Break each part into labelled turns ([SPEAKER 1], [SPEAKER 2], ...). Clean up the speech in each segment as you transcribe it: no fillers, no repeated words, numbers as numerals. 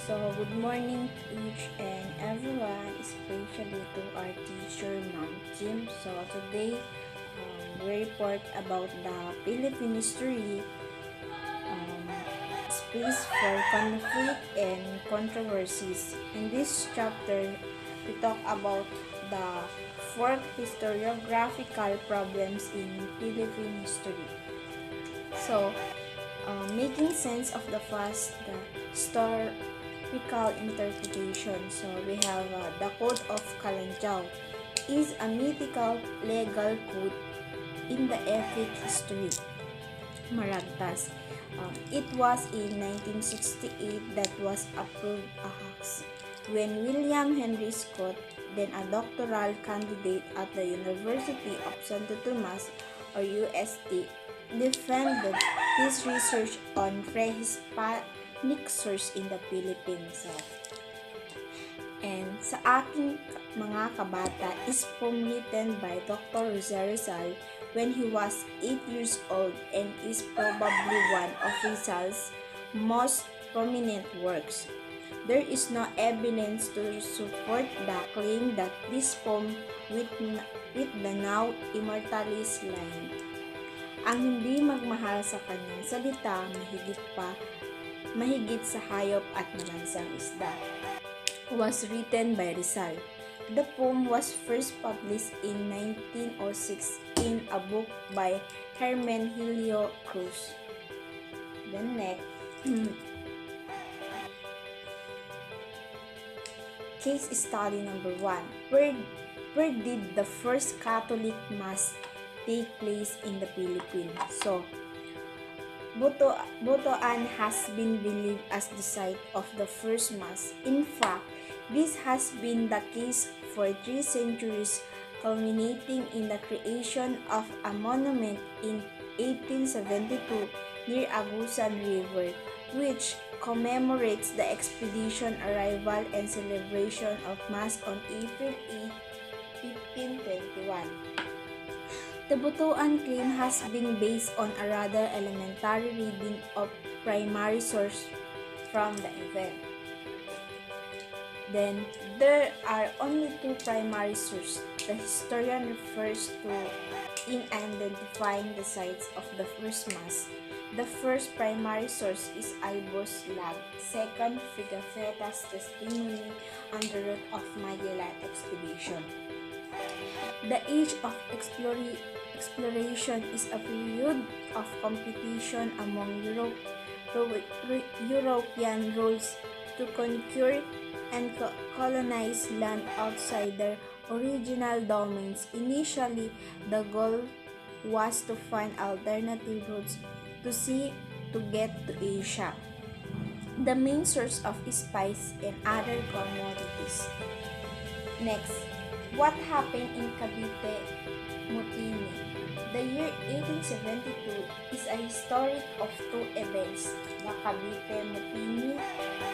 [SPEAKER 1] Good morning each and everyone, especially to our teacher, Ma'am Kim. Today, we report about the Philippine history, um, space for conflict and controversies. In this chapter, we talk about the four historiographical problems in Philippine history. So, making sense of the past, the historical interpretation. So we have the Code of Kalanjaw is a mythical legal code in the ethnic history. Maragtas. It was in 1968 that was approved as when William Henry Scott, then a doctoral candidate at the University of Santo Tomas or UST, defended his research on prehispanic source in the Philippines. And sa aking mga kabata is poem written by Dr. Jose Rizal when he was 8 years old and is probably one of Rizal's most prominent works. There is no evidence to support the claim that this poem with the now immortalized line, "Ang hindi magmahal sa kanyang salita, mahigit sa hayop at malansang isda," was written by Rizal. The poem was first published in 1906 in a book by Hermenegildo Cruz. Then next, case study number 1. Where did the first Catholic Mass take place in the Philippines? So, Butuan has been believed as the site of the first Mass. In fact, this has been the case for 3 centuries, culminating in the creation of a monument in 1872 near Agusan River, which commemorates the expedition arrival and celebration of Mass on April 8, 1521. The Butuan claim has been based on a rather elementary reading of primary source from the event. Then, there are only 2 primary sources the historian refers to in identifying the sites of the first Mass. The first primary source is Albus Lag, second Pigafetta's testimony on the route of Magellan expedition. The age of exploration is a period of competition among European rulers to conquer and colonize land outside their original domains. Initially, the goal was to find alternative routes to sea to get to Asia, the main source of spice and other commodities. Next, what happened in Cavite Mutiny? The year 1872 is a historic of 2 events, the Cavite Mutiny,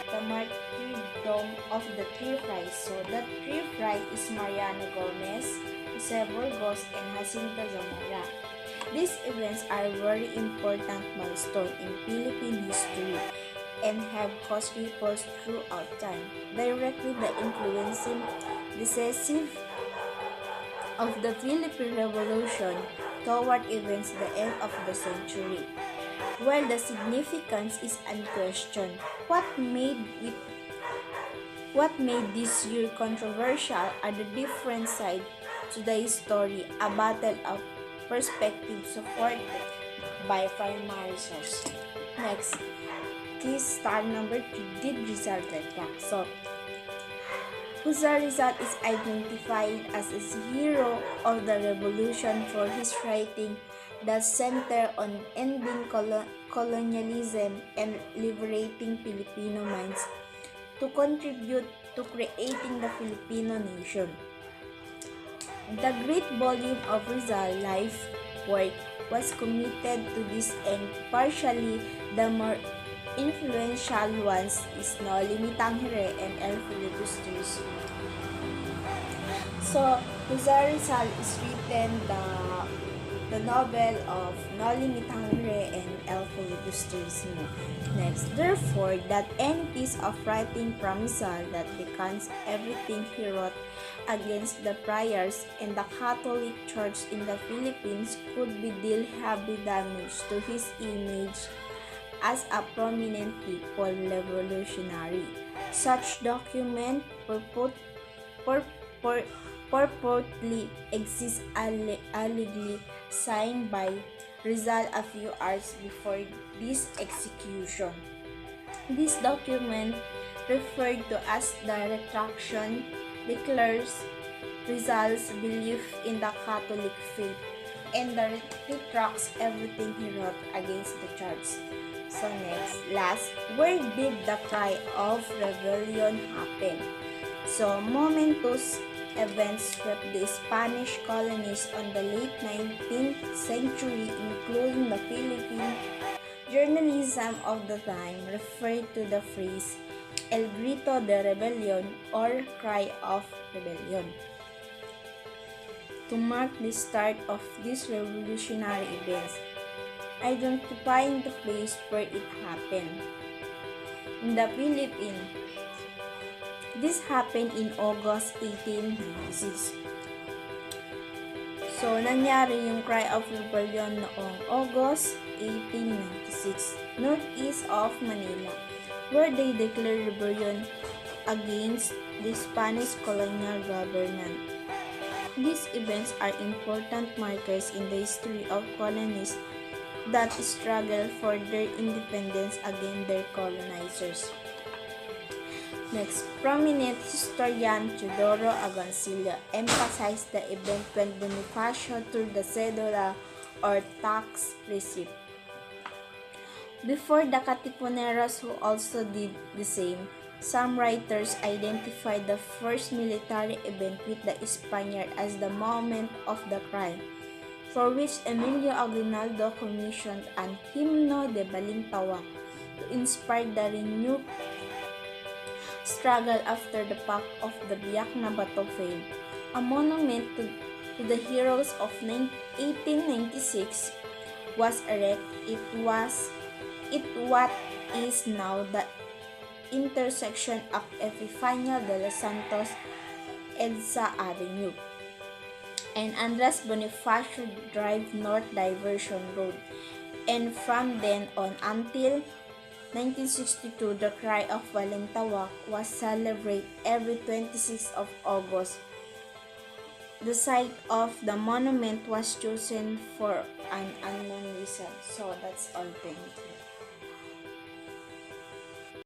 [SPEAKER 1] the martyrdom of the 3 friars. So the 3 friars is Mariano Gomez, Jose Burgos, and Jacinto Zamora. These events are very important milestone in Philippine history and have caused ripples throughout time, directly influencing decisive of the Philippine Revolution toward events the end of the century. While the significance is unquestioned, what made this year controversial are the different sides to the story, a battle of perspective supported by primary source. Next, case study number 3, did Rizal get back? So, Jose Rizal is identified as a hero of the revolution for his writing that center on ending colonialism and liberating Filipino minds to contribute to creating the Filipino nation. The great volume of Rizal's life work was committed to this end. Partially, the more influential ones is Noli Me Tangere and El Filibusteros. So, Jose Rizal is written the the novel of Noli Me Tangere and Elfo Gusterresimo. Next, therefore, that any piece of writing from Rizal that recants everything he wrote against the friars and the Catholic Church in the Philippines could be deal heavy damage to his image as a prominent people revolutionary. Such document purportedly exists allegedly signed by Rizal a few hours before this execution. This document, referred to as the Retraction, declares Rizal's belief in the Catholic faith and retracts everything he wrote against the church. So last, where did the cry of rebellion happen? So momentous events swept the Spanish colonies on the late 19th century, including the Philippines. Journalism of the time referred to the phrase El Grito de Rebelión or Cry of Rebellion to mark the start of these revolutionary events, identifying the place where it happened. In the Philippines, this happened in August 1896. So, nangyari yung Cry of Rebellion noong August 1896, northeast of Manila, where they declared rebellion against the Spanish colonial government. These events are important markers in the history of colonies that struggle for their independence against their colonizers. Next, prominent historian Teodoro Agoncillo emphasized the event when Bonifacio tore the cedula or tax receipt. Before the Katipuneros, who also did the same, some writers identified the first military event with the Spaniard as the moment of the cry, for which Emilio Aguinaldo commissioned an Himno de Balintawak to inspire the renewed struggle after the Pact of the Biak na Bato failed. A monument to the heroes of 1896 was erected. It what is now the intersection of Epifanio de los Santos Edsa Avenue and Andres Bonifacio Drive North Diversion Road, and from then on until 1962, the Cry of Balintawak was celebrated every 26th of August. The site of the monument was chosen for an unknown reason. So that's all. Thank you.